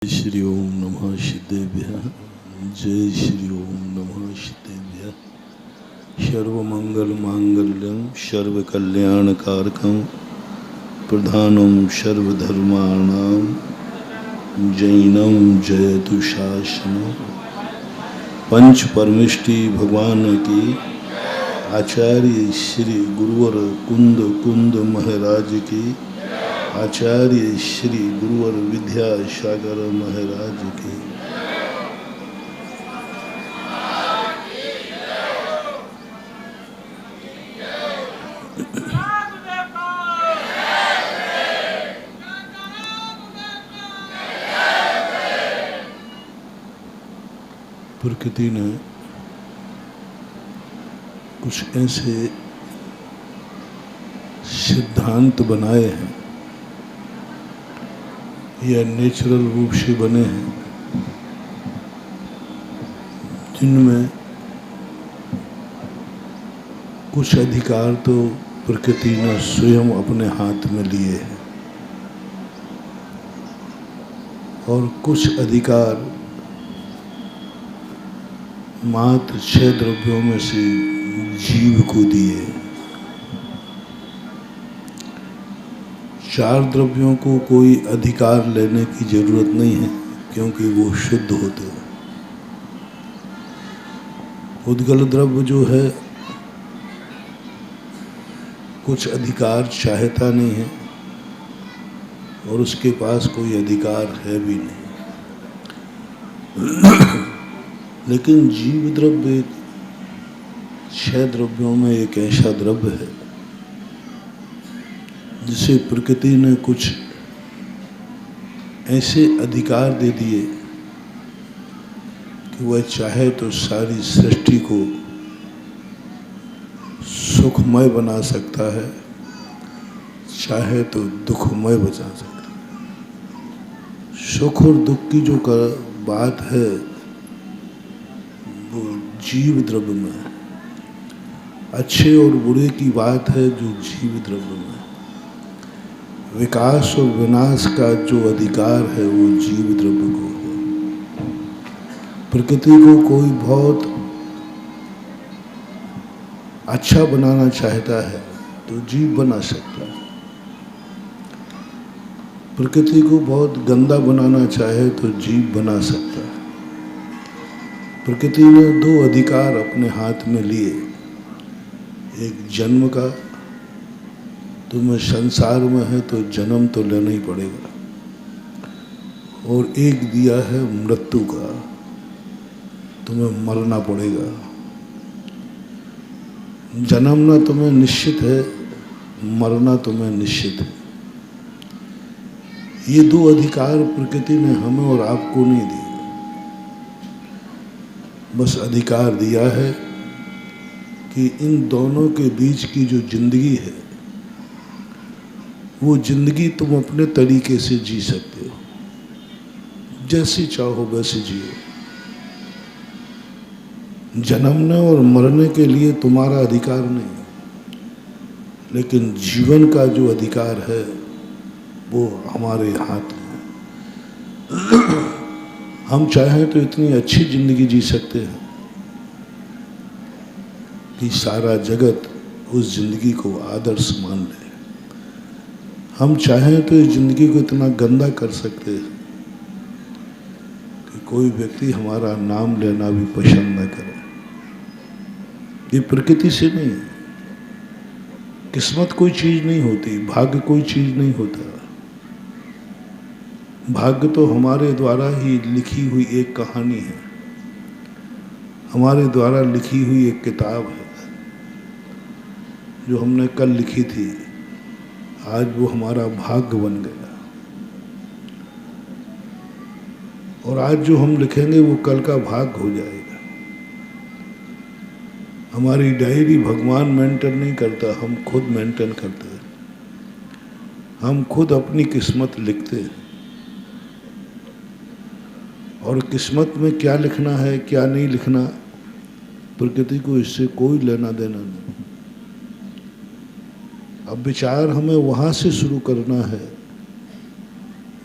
श्री ओम नमः सिद्धेभ्यः। जय श्री ओम नमः सिद्धेभ्यः। सर्वमंगल मांगल्यं सर्वकल्याणकारकं प्रधानं सर्वधर्माणां जैनं जयतु शासनं। पंच परमेष्टि भगवान की आचार्य श्री गुरुवर कुंद कुंद महाराज की आचार्य श्री गुरुवर विद्यासागर महाराज की। प्रकृति ने कुछ ऐसे सिद्धांत बनाए हैं या नेचुरल रूप से बने हैं जिनमें कुछ अधिकार तो प्रकृति ने स्वयं अपने हाथ में लिए हैं और कुछ अधिकार मात्र 6 द्रव्यों में से जीव को दिए। 4 द्रव्यों को कोई अधिकार लेने की जरूरत नहीं है क्योंकि वो शुद्ध होते हैं। उद्गल द्रव्य जो है कुछ अधिकार चाहता नहीं है और उसके पास कोई अधिकार है भी नहीं। लेकिन जीव द्रव्य 6 द्रव्यों में एक ऐसा द्रव्य है जिसे प्रकृति ने कुछ ऐसे अधिकार दे दिए कि वह चाहे तो सारी सृष्टि को सुखमय बना सकता है, चाहे तो दुखमय बचा सकता है। सुख और दुख की जो बात है वो जीव द्रव्य में है। अच्छे और बुरे की बात है जो जीव द्रव्य में है। विकास और विनाश का जो अधिकार है वो जीव द्रव्य को है। प्रकृति को कोई बहुत अच्छा बनाना चाहता है तो जीव बना सकता है। प्रकृति को बहुत गंदा बनाना चाहे तो जीव बना सकता है। प्रकृति ने 2 अधिकार अपने हाथ में लिए। एक जन्म का, तुम्हें संसार में है तो जन्म तो लेना ही पड़ेगा, और एक दिया है मृत्यु का, तुम्हें मरना पड़ेगा। जन्मना तुम्हें निश्चित है, मरना तुम्हें निश्चित है। ये 2 अधिकार प्रकृति ने हमें और आपको नहीं दिए। बस अधिकार दिया है कि इन दोनों के बीच की जो जिंदगी है वो जिंदगी तुम अपने तरीके से जी सकते हो, जैसी चाहो वैसे जियो। जन्मने और मरने के लिए तुम्हारा अधिकार नहीं, लेकिन जीवन का जो अधिकार है वो हमारे हाथ में है। हम चाहें तो इतनी अच्छी जिंदगी जी सकते हैं कि सारा जगत उस जिंदगी को आदर्श मान ले। हम चाहें तो इस जिंदगी को इतना गंदा कर सकते हैं कि कोई व्यक्ति हमारा नाम लेना भी पसंद न करे। ये प्रकृति से नहीं है। किस्मत कोई चीज नहीं होती, भाग्य कोई चीज नहीं होता। भाग्य तो हमारे द्वारा ही लिखी हुई एक कहानी है, हमारे द्वारा लिखी हुई एक किताब है जो हमने कल लिखी थी। आज वो हमारा भाग्य बन गया, और आज जो हम लिखेंगे वो कल का भाग्य हो जाएगा। हमारी डायरी भगवान मेंटेन नहीं करता, हम खुद मेंटेन करते हैं। हम खुद अपनी किस्मत लिखते हैं, और किस्मत में क्या लिखना है क्या नहीं लिखना प्रकृति को इससे कोई लेना देना नहीं। अब विचार हमें वहाँ से शुरू करना है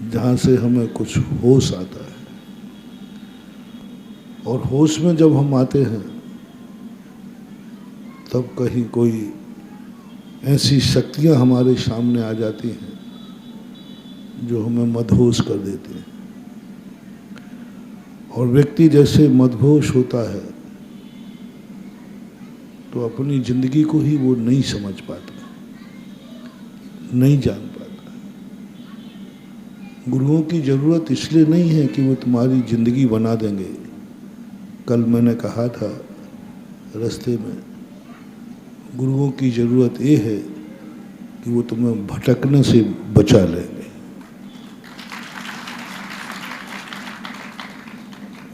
जहाँ से हमें कुछ होश आता है। और होश में जब हम आते हैं तब कहीं कोई ऐसी शक्तियाँ हमारे सामने आ जाती हैं जो हमें मदहोश कर देती हैं। और व्यक्ति जैसे मदहोश होता है तो अपनी जिंदगी को ही वो नहीं समझ पाता, नहीं जान पाता। गुरुओं की जरूरत इसलिए नहीं है कि वो तुम्हारी जिंदगी बना देंगे। कल मैंने कहा था रास्ते में, गुरुओं की जरूरत ये है कि वो तुम्हें भटकने से बचा लेंगे।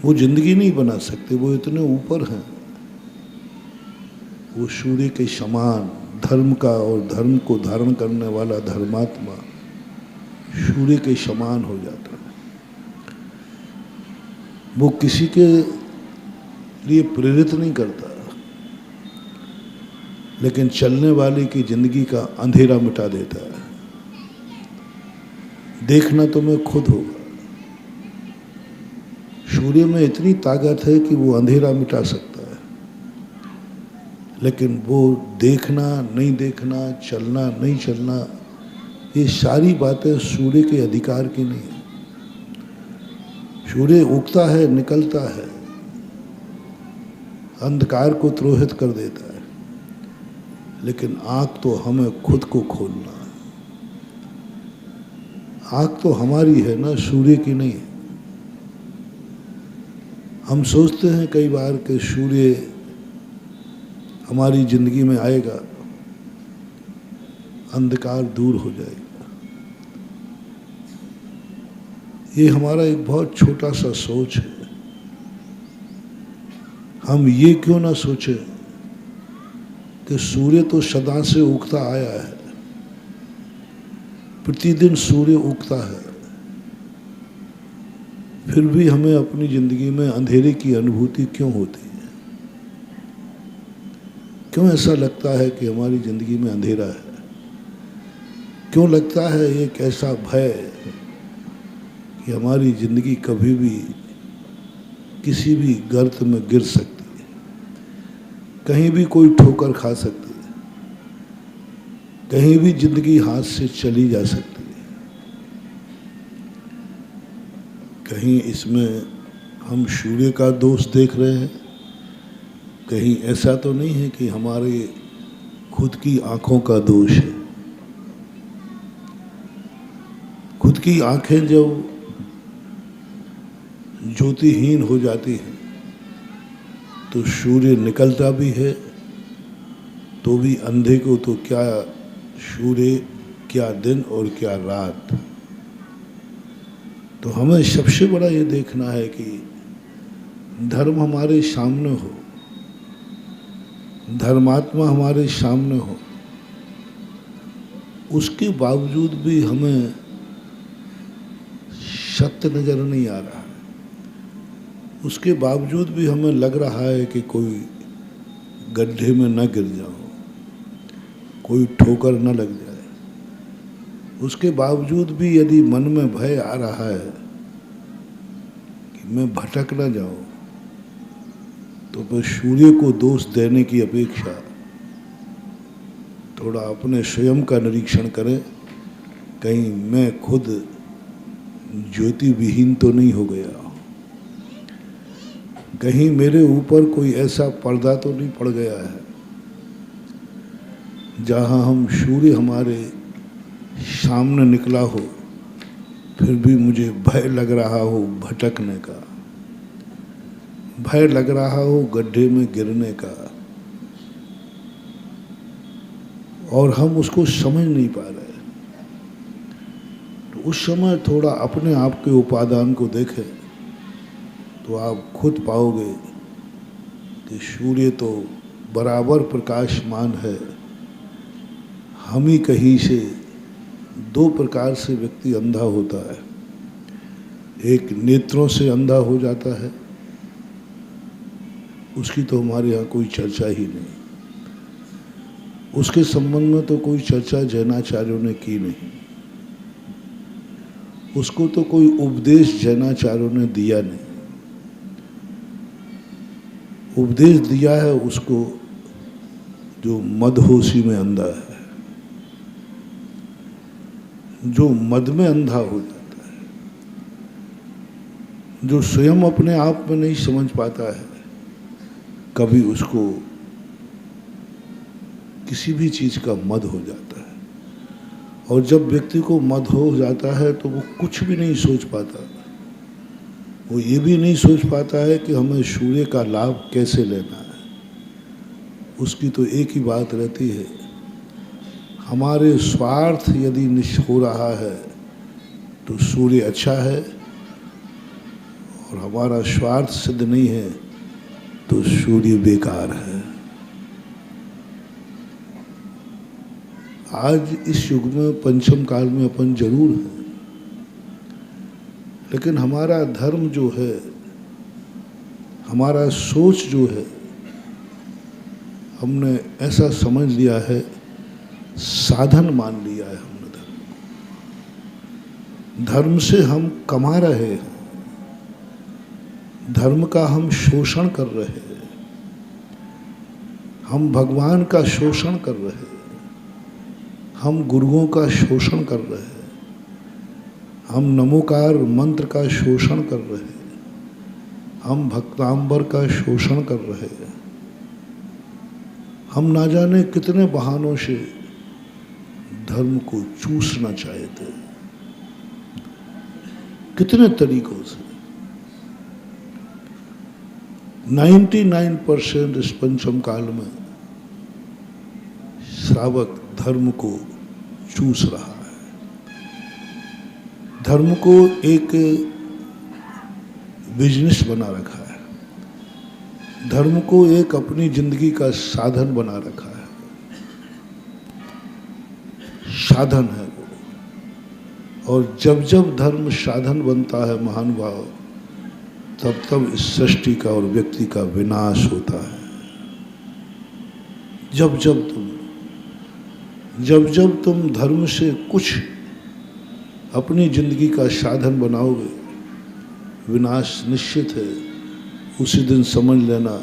वो जिंदगी नहीं बना सकते, वो इतने ऊपर हैं। वो सूर्य के समान धर्म का और धर्म को धारण करने वाला धर्मात्मा सूर्य के समान हो जाता है। वो किसी के लिए प्रेरित नहीं करता, लेकिन चलने वाले की जिंदगी का अंधेरा मिटा देता है। देखना तुम्हें खुद होगा। सूर्य में इतनी ताकत है कि वो अंधेरा मिटा सकता है, लेकिन वो देखना नहीं देखना, चलना नहीं चलना, ये सारी बातें सूर्य के अधिकार की नहीं है। सूर्य उगता है, निकलता है, अंधकार को तिरोहित कर देता है, लेकिन आँख तो हमें खुद को खोलना है। आँख तो हमारी है ना, सूर्य की नहीं है। हम सोचते हैं कई बार कि सूर्य हमारी जिंदगी में आएगा, अंधकार दूर हो जाएगा। ये हमारा एक बहुत छोटा सा सोच है। हम ये क्यों ना सोचें कि सूर्य तो सदा से उगता आया है, प्रतिदिन सूर्य उगता है, फिर भी हमें अपनी जिंदगी में अंधेरे की अनुभूति क्यों होती है? क्यों ऐसा लगता है कि हमारी जिंदगी में अंधेरा है? क्यों लगता है एक ऐसा भय कि हमारी जिंदगी कभी भी किसी भी गर्त में गिर सकती है, कहीं भी कोई ठोकर खा सकती है, कहीं भी जिंदगी हाथ से चली जा सकती है। कहीं इसमें हम सूर्य का दोष देख रहे हैं, कहीं ऐसा तो नहीं है कि हमारे खुद की आंखों का दोष है। खुद की आंखें जब ज्योतिहीन हो जाती हैं तो सूर्य निकलता भी है तो भी अंधे को तो क्या सूर्य, क्या दिन और क्या रात। तो हमें सबसे बड़ा ये देखना है कि धर्म हमारे सामने हो, धर्मात्मा हमारे सामने हो, उसके बावजूद भी हमें सत्य नजर नहीं आ रहा है। उसके बावजूद भी हमें लग रहा है कि कोई गड्ढे में न गिर जाओ, कोई ठोकर न लग जाए। उसके बावजूद भी यदि मन में भय आ रहा है कि मैं भटक न जाऊं, तो फिर सूर्य को दोष देने की अपेक्षा थोड़ा अपने स्वयं का निरीक्षण करें, कहीं मैं खुद ज्योति विहीन तो नहीं हो गया, कहीं मेरे ऊपर कोई ऐसा पर्दा तो नहीं पड़ गया है जहां हम सूर्य हमारे सामने निकला हो फिर भी मुझे भय लग रहा हो भटकने का, भय लग रहा हो गड्ढे में गिरने का, और हम उसको समझ नहीं पा रहे। तो उस समय थोड़ा अपने आप के उपादान को देखें तो आप खुद पाओगे कि सूर्य तो बराबर प्रकाशमान है। हम ही कहीं से दो प्रकार से व्यक्ति अंधा होता है, एक नेत्रों से अंधा हो जाता है, उसकी तो हमारे यहाँ कोई चर्चा ही नहीं, उसके संबंध में तो कोई चर्चा जैनाचार्यों ने की नहीं। उसको तो कोई उपदेश जैनाचार्यों ने दिया नहीं। उपदेश दिया है उसको जो मदहोशी में अंधा है, जो मद में अंधा हो जाता है, जो स्वयं अपने आप में नहीं समझ पाता है, कभी उसको किसी भी चीज का मद हो जाता है। और जब व्यक्ति को मद हो जाता है तो वो कुछ भी नहीं सोच पाता। वो ये भी नहीं सोच पाता है कि हमें सूर्य का लाभ कैसे लेना है। उसकी तो एक ही बात रहती है, हमारे स्वार्थ यदि हो रहा है तो सूर्य अच्छा है, और हमारा स्वार्थ सिद्ध नहीं है तो सूर्य बेकार है। आज इस युग में पंचम काल में अपन जरूर हैं, लेकिन हमारा धर्म जो है, हमारा सोच जो है, हमने ऐसा समझ लिया है, साधन मान लिया है हमने धर्म। धर्म से हम कमा रहे हैं, धर्म का हम शोषण कर रहे हैं, हम भगवान का शोषण कर रहे हैं, हम गुरुओं का शोषण कर रहे हैं, हम नमोकार मंत्र का शोषण कर रहे हैं, हम भक्तांबर का शोषण कर रहे हैं। हम ना जाने कितने बहानों से धर्म को चूसना चाहते हैं, कितने तरीकों से। 99% इस पंचम काल में श्रावक धर्म को चूस रहा है, धर्म को एक बिजनेस बना रखा है, धर्म को एक अपनी जिंदगी का साधन बना रखा है। साधन है वो। और जब जब धर्म साधन बनता है महानुभाव, तब तब इस सृष्टि का और व्यक्ति का विनाश होता है। जब जब तुम धर्म से कुछ अपनी जिंदगी का साधन बनाओगे, विनाश निश्चित है। उसी दिन समझ लेना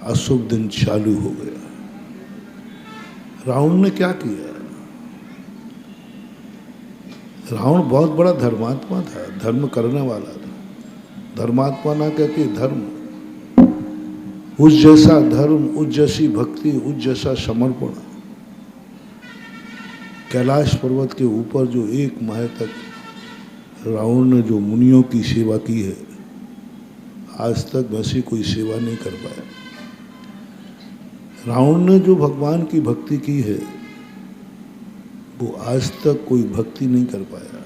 अशुभ दिन चालू हो गया। रावण ने क्या किया? रावण बहुत बड़ा धर्मात्मा था, धर्म करने वाला था। धर्मात्मा ना कहती धर्म, उस जैसा धर्म, उस जैसी भक्ति, उस जैसा समर्पण। कैलाश पर्वत के ऊपर जो 1 माह तक रावण ने जो मुनियों की सेवा की है, आज तक वैसी कोई सेवा नहीं कर पाया। रावण ने जो भगवान की भक्ति की है, वो आज तक कोई भक्ति नहीं कर पाया,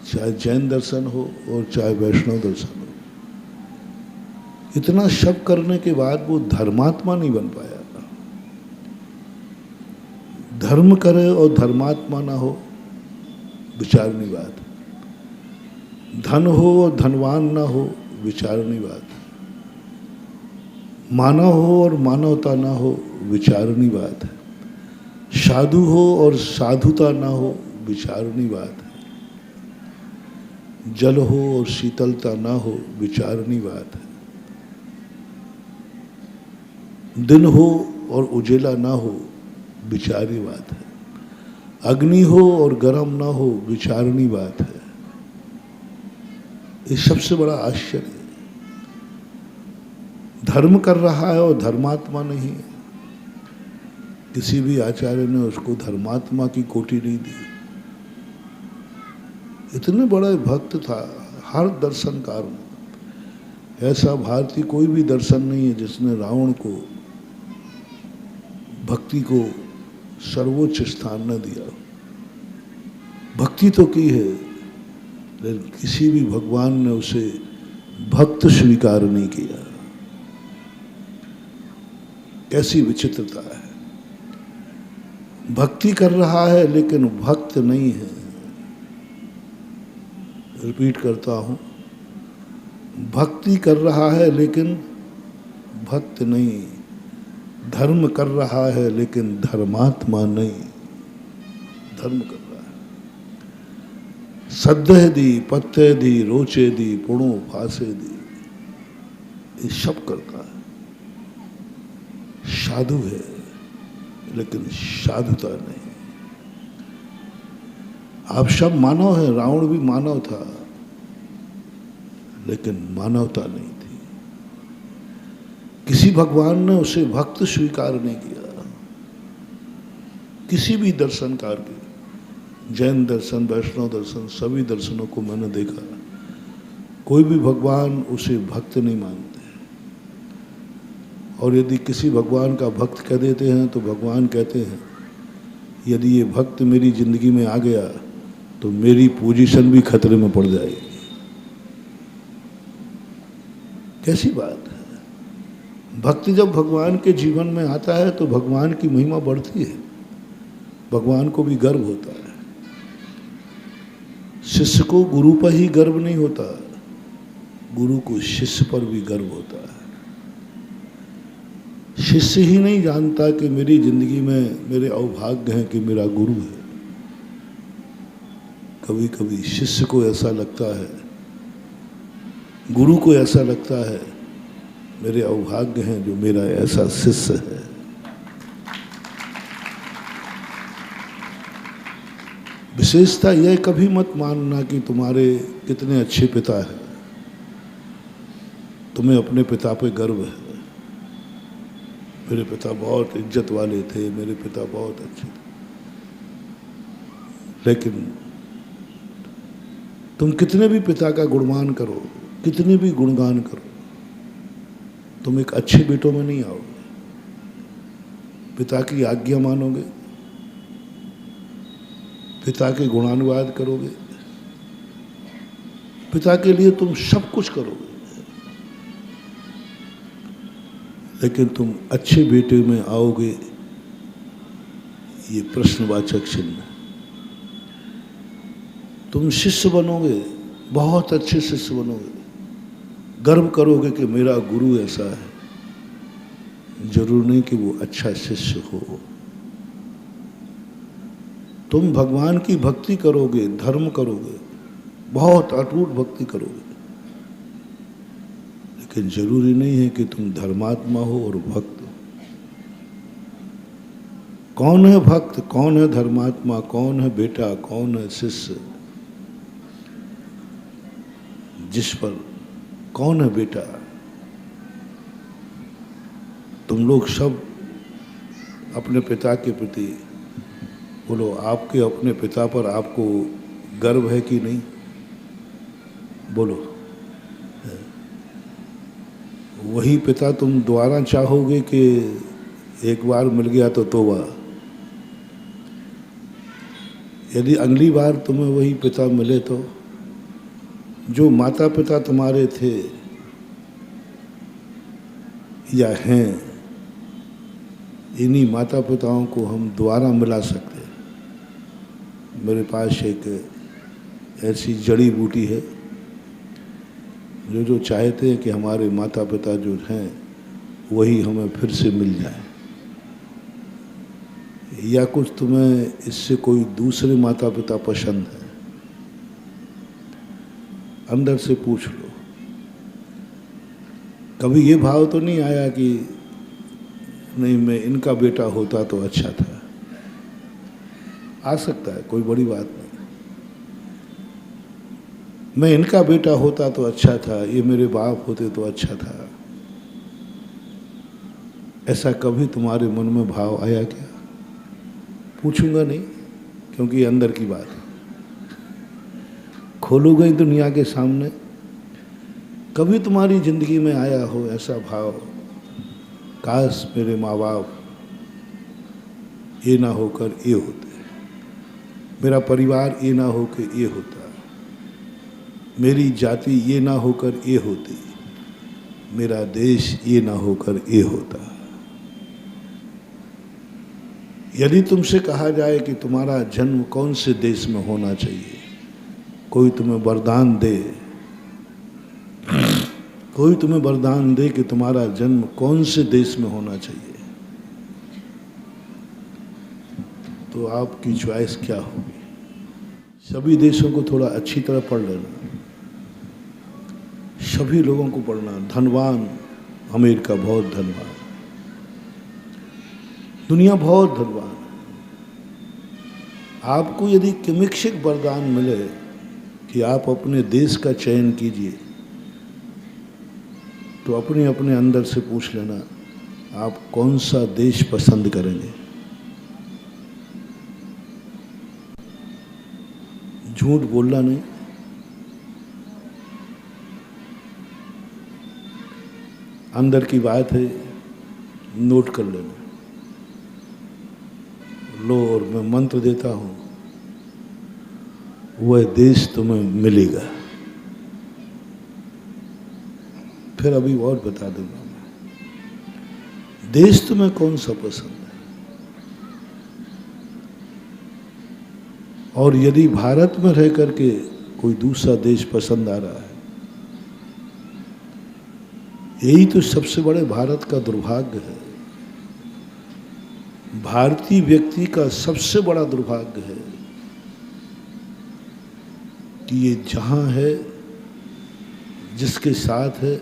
चाहे जैन दर्शन हो और चाहे वैष्णव दर्शन हो। इतना सब करने के बाद वो धर्मात्मा नहीं बन पाया। धर्म करे और धर्मात्मा ना हो, विचारनी बात। धन हो और धनवान ना हो, विचारनी बात। मानव हो और मानवता ना हो, विचारनी बात है। साधु हो और साधुता ना हो, विचारनी बात है। जल हो और शीतलता ना हो, विचारनी बात है। दिन हो और उजेला ना हो, विचारनी बात है। अग्नि हो और गर्म ना हो, विचारनी बात है। ये सबसे बड़ा आश्चर्य है। धर्म कर रहा है और धर्मात्मा नहीं है। किसी भी आचार्य ने उसको धर्मात्मा की कोटि नहीं दी। इतने बड़ा भक्त था हर दर्शनकार में। ऐसा भारतीय कोई भी दर्शन नहीं है जिसने रावण को भक्ति को सर्वोच्च स्थान न दिया। भक्ति तो की है, लेकिन किसी भी भगवान ने उसे भक्त स्वीकार नहीं किया। कैसी विचित्रता है। भक्ति कर रहा है लेकिन भक्त नहीं है। रिपीट करता हूं, भक्ति कर रहा है लेकिन भक्त नहीं। धर्म कर रहा है लेकिन धर्मात्मा नहीं। धर्म कर रहा है, सद्दह दी पत्ते दी रोचे दी पुणो फांसे दी, ये सब करता है। साधु है लेकिन साधुता नहीं। आप सब मानव हैं, रावण भी मानव था लेकिन मानवता नहीं थी। किसी भगवान ने उसे भक्त स्वीकार नहीं किया। किसी भी दर्शनकार के, जैन दर्शन, वैष्णव दर्शन, सभी दर्शनों को मैंने देखा, कोई भी भगवान उसे भक्त नहीं मानते। और यदि किसी भगवान का भक्त कह देते हैं तो भगवान कहते हैं यदि ये भक्त मेरी जिंदगी में आ गया तो मेरी पोजीशन भी खतरे में पड़ जाएगी। कैसी बात है। भक्त जब भगवान के जीवन में आता है तो भगवान की महिमा बढ़ती है, भगवान को भी गर्व होता है। शिष्य को गुरु पर ही गर्व नहीं होता, गुरु को शिष्य पर भी गर्व होता है। शिष्य ही नहीं जानता कि मेरी जिंदगी में मेरे अवभाग्य हैं कि मेरा गुरु है। कभी कभी शिष्य को ऐसा लगता है, गुरु को ऐसा लगता है मेरे अवभाग्य हैं जो मेरा ऐसा शिष्य है। विशेषता यह कभी मत मानना कि तुम्हारे कितने अच्छे पिता हैं, तुम्हें अपने पिता पे गर्व है। मेरे पिता बहुत इज्जत वाले थे, मेरे पिता बहुत अच्छे थे। लेकिन तुम कितने भी पिता का गुणगान करो, कितने भी गुणगान करो, तुम एक अच्छे बेटों में नहीं आओगे। पिता की आज्ञा मानोगे, पिता के गुणानुवाद करोगे, पिता के लिए तुम सब कुछ करोगे, लेकिन तुम अच्छे बेटे में आओगे, ये प्रश्नवाचक चिन्ह। तुम शिष्य बनोगे, बहुत अच्छे शिष्य बनोगे, गर्व करोगे कि मेरा गुरु ऐसा है। जरूर नहीं कि वो अच्छा शिष्य हो। तुम भगवान की भक्ति करोगे, धर्म करोगे, बहुत अटूट भक्ति करोगे, लेकिन जरूरी नहीं है कि तुम धर्मात्मा हो और भक्त हो। कौन है भक्त, कौन है धर्मात्मा, कौन है बेटा, कौन है शिष्य, जिस पर कौन है बेटा। तुम लोग सब अपने पिता के प्रति बोलो, आपके अपने पिता पर आपको गर्व है कि नहीं? बोलो। वही पिता तुम दोबारा चाहोगे कि एक बार मिल गया तो तौबा? यदि अगली बार तुम्हें वही पिता मिले तो जो माता पिता तुम्हारे थे या हैं, इन्हीं माता पिताओं को हम दोबारा मिला सकते हैं। मेरे पास एक ऐसी जड़ी बूटी है जो चाहते हैं कि हमारे माता पिता जो हैं वही हमें फिर से मिल जाए, या कुछ तुम्हें इससे कोई दूसरे माता पिता पसंद है, अंदर से पूछ लो। कभी ये भाव तो नहीं आया कि नहीं मैं इनका बेटा होता तो अच्छा था? आ सकता है, कोई बड़ी बात नहीं। मैं इनका बेटा होता तो अच्छा था, ये मेरे बाप होते तो अच्छा था। ऐसा कभी तुम्हारे मन में भाव आया क्या? पूछूंगा नहीं, क्योंकि ये अंदर की बात है। खोलूंगा ही दुनिया के सामने। कभी तुम्हारी जिंदगी में आया हो ऐसा भाव, काश मेरे माँ बाप ये ना होकर ये होते, मेरा परिवार ये ना होकर ये होता, मेरी जाति ये ना होकर ये होती, मेरा देश ये ना होकर ये होता। यदि तुमसे कहा जाए कि तुम्हारा जन्म कौन से देश में होना चाहिए, कोई तुम्हें वरदान दे, कोई तुम्हें वरदान दे कि तुम्हारा जन्म कौन से देश में होना चाहिए, तो आपकी चॉइस क्या होगी? सभी देशों को थोड़ा अच्छी तरह पढ़ लेना, सभी लोगों को पढ़ना। धनवान अमेरिका बहुत धनवान, दुनिया बहुत धनवान। आपको यदि किमिक्षिक वरदान मिले कि आप अपने देश का चयन कीजिए, तो अपने अपने अंदर से पूछ लेना आप कौन सा देश पसंद करेंगे। झूठ बोलना नहीं। अंदर की बात है, नोट कर लेना। लो, और मैं मंत्र देता हूं, वह देश तुम्हें मिलेगा। फिर अभी और बता दूंगा मैं, देश तुम्हें कौन सा पसंद है। और यदि भारत में रह करके कोई दूसरा देश पसंद आ रहा है, यही तो सबसे बड़े भारत का दुर्भाग्य है। भारतीय व्यक्ति का सबसे बड़ा दुर्भाग्य है कि ये जहां है, जिसके साथ है,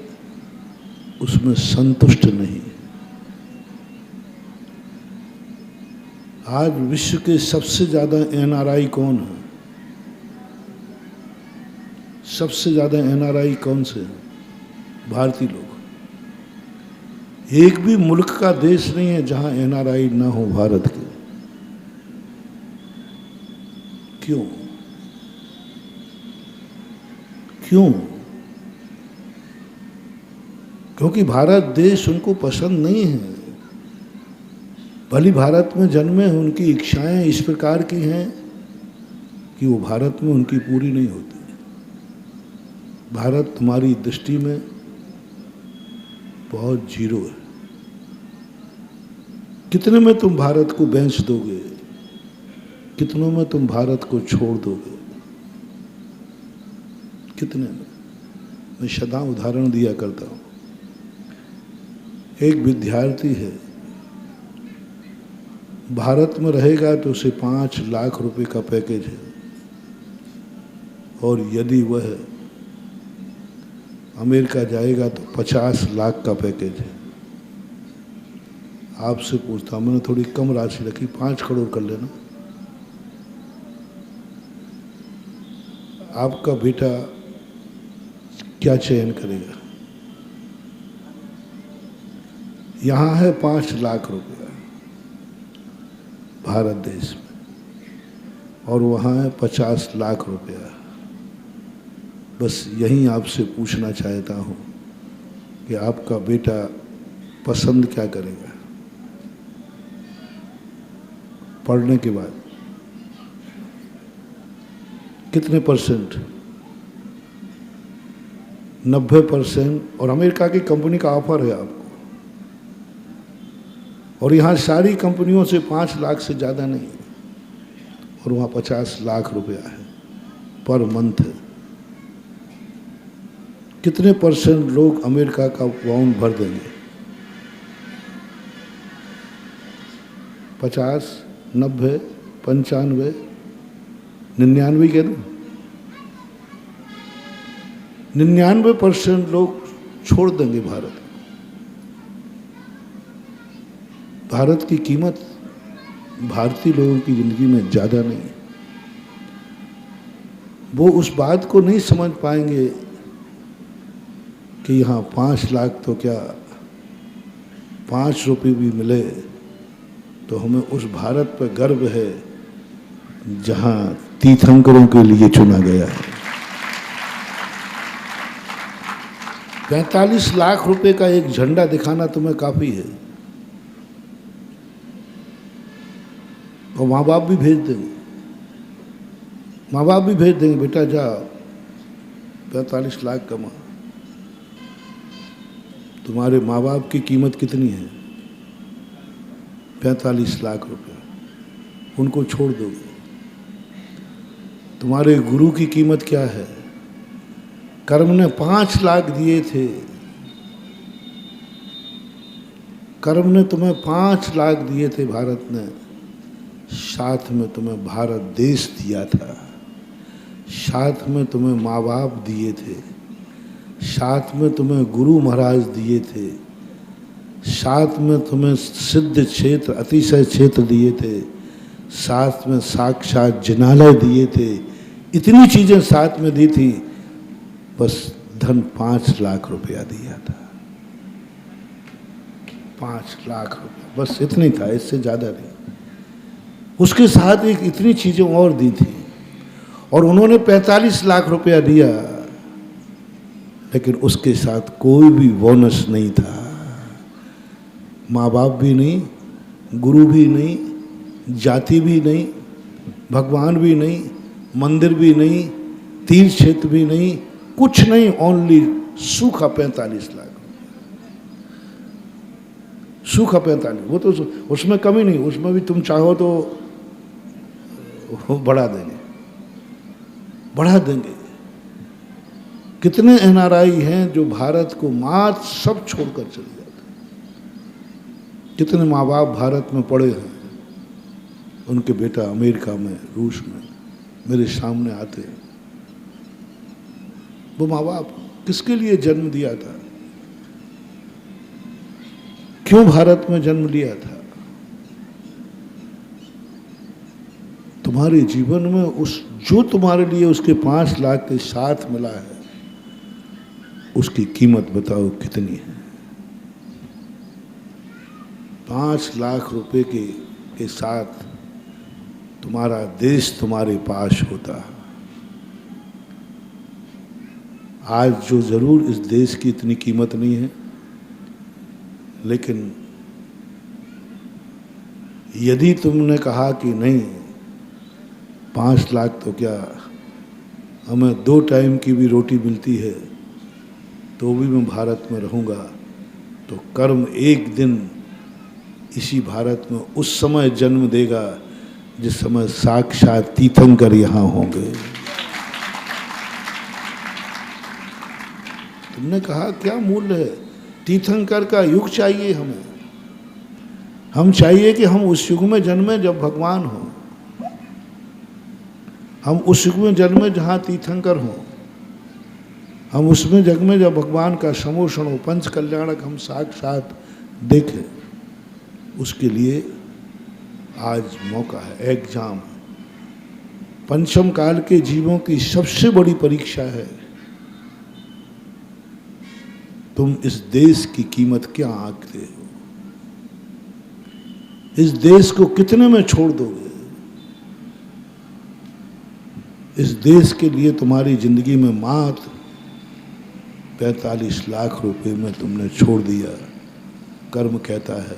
उसमें संतुष्ट नहीं। आज विश्व के सबसे ज्यादा एनआरआई कौन है? सबसे ज्यादा एनआरआई कौन से हैं? भारतीय लोग। एक भी मुल्क का देश नहीं है जहां एनआरआई ना हो भारत के। क्यों? क्यों? क्योंकि भारत देश उनको पसंद नहीं है। भली भारत में जन्मे, उनकी इच्छाएं इस प्रकार की हैं कि वो भारत में उनकी पूरी नहीं होती। भारत तुम्हारी दृष्टि में बहुत जीरो है। कितने में तुम भारत को बेच दोगे? कितनों में तुम भारत को छोड़ दोगे? कितने में? मैं सदा उदाहरण दिया करता हूं। एक विद्यार्थी है, भारत में रहेगा तो उसे 5 लाख रुपए का पैकेज है, और यदि वह अमेरिका जाएगा तो 50 लाख का पैकेज है। आपसे पूछता हूं, मैंने थोड़ी कम राशि रखी, 5 करोड़ कर लेना। आपका बेटा क्या चयन करेगा? यहां है 5 लाख रुपया भारत देश में, और वहां है 50 लाख रुपया। बस यही आपसे पूछना चाहता हूं कि आपका बेटा पसंद क्या करेगा पढ़ने के बाद? कितने %? 90%। और अमेरिका की कंपनी का ऑफर है आपको, और यहाँ सारी कंपनियों से 5 लाख से ज़्यादा नहीं, और वहाँ 50 लाख रुपया है पर मंथ। कितने % लोग अमेरिका का बाउंड भर देंगे? 50, 90, 95, 99 कह दूं? 99% लोग छोड़ देंगे भारत। भारत की कीमत भारतीय लोगों की जिंदगी में ज़्यादा नहीं है। वो उस बात को नहीं समझ पाएंगे कि यहाँ 5 लाख तो क्या, 5 रुपये भी मिले तो हमें उस भारत पर गर्व है जहाँ तीर्थंकरों के लिए चुना गया है। 45 लाख रुपए का एक झंडा दिखाना तुम्हें काफ़ी है, और माँ बाप भी भेज देंगे। माँ बाप भी भेज देंगे, बेटा जा 45 लाख कमा। तुम्हारे माँ बाप की कीमत कितनी है? 45 लाख रुपया। उनको छोड़ दोगे। तुम्हारे गुरु की कीमत क्या है? कर्म ने 5 लाख दिए थे, कर्म ने तुम्हें 5 लाख दिए थे, भारत ने साथ में तुम्हें भारत देश दिया था। साथ में तुम्हें माँ बाप दिए थे, साथ में तुम्हें गुरु महाराज दिए थे, साथ में तुम्हें सिद्ध क्षेत्र अतिशय क्षेत्र दिए थे, साथ में साक्षात जिनालय दिए थे, इतनी चीजें साथ में दी थी, बस धन 5 लाख रुपया दिया था। 5 लाख रुपया बस इतनी था, इससे ज्यादा नहीं। उसके साथ एक इतनी चीजें और दी थी, और उन्होंने 45 लाख रुपया दिया, लेकिन उसके साथ कोई भी बोनस नहीं था। माँ बाप भी नहीं, गुरु भी नहीं, जाति भी नहीं, भगवान भी नहीं, मंदिर भी नहीं, तीर्थ क्षेत्र भी नहीं, कुछ नहीं, ओनली सूखा 45 लाख। सूखा 45, वो तो उसमें कमी नहीं, उसमें भी तुम चाहो तो बढ़ा देंगे, बढ़ा देंगे। कितने एनआरआई हैं जो भारत को मात सब छोड़कर चले जाते। कितने माँ बाप भारत में पड़े हैं, उनके बेटा अमेरिका में, रूस में मेरे सामने आते हैं। वो माँ बाप किसके लिए जन्म दिया था, क्यों भारत में जन्म लिया था? तुम्हारे जीवन में उस जो तुम्हारे लिए उसके 5 लाख के साथ मिला है, उसकी कीमत बताओ कितनी है? 5 लाख रुपए के साथ तुम्हारा देश तुम्हारे पास होता। आज जो जरूर इस देश की इतनी कीमत नहीं है, लेकिन यदि तुमने कहा कि नहीं 5 लाख तो क्या, हमें 2 टाइम की भी रोटी मिलती है तो भी मैं भारत में रहूँगा, तो कर्म एक दिन इसी भारत में उस समय जन्म देगा जिस समय साक्षात तीर्थंकर यहाँ होंगे। तुमने कहा क्या मूल्य है? तीर्थंकर का युग चाहिए हमें। हम चाहिए कि हम उस युग में जन्मे जब भगवान हो, हम उस युग में जन्मे जहाँ तीर्थंकर हो, हम उसमें जग में जब भगवान का समोषण हो, पंच कल्याणक हम साक्षात देखें। उसके लिए आज मौका है, एग्जाम। पंचम काल के जीवों की सबसे बड़ी परीक्षा है, तुम इस देश की कीमत क्या आंकते हो? इस देश को कितने में छोड़ दोगे? इस देश के लिए तुम्हारी जिंदगी में मात्र 45 लाख रुपए में तुमने छोड़ दिया। कर्म कहता है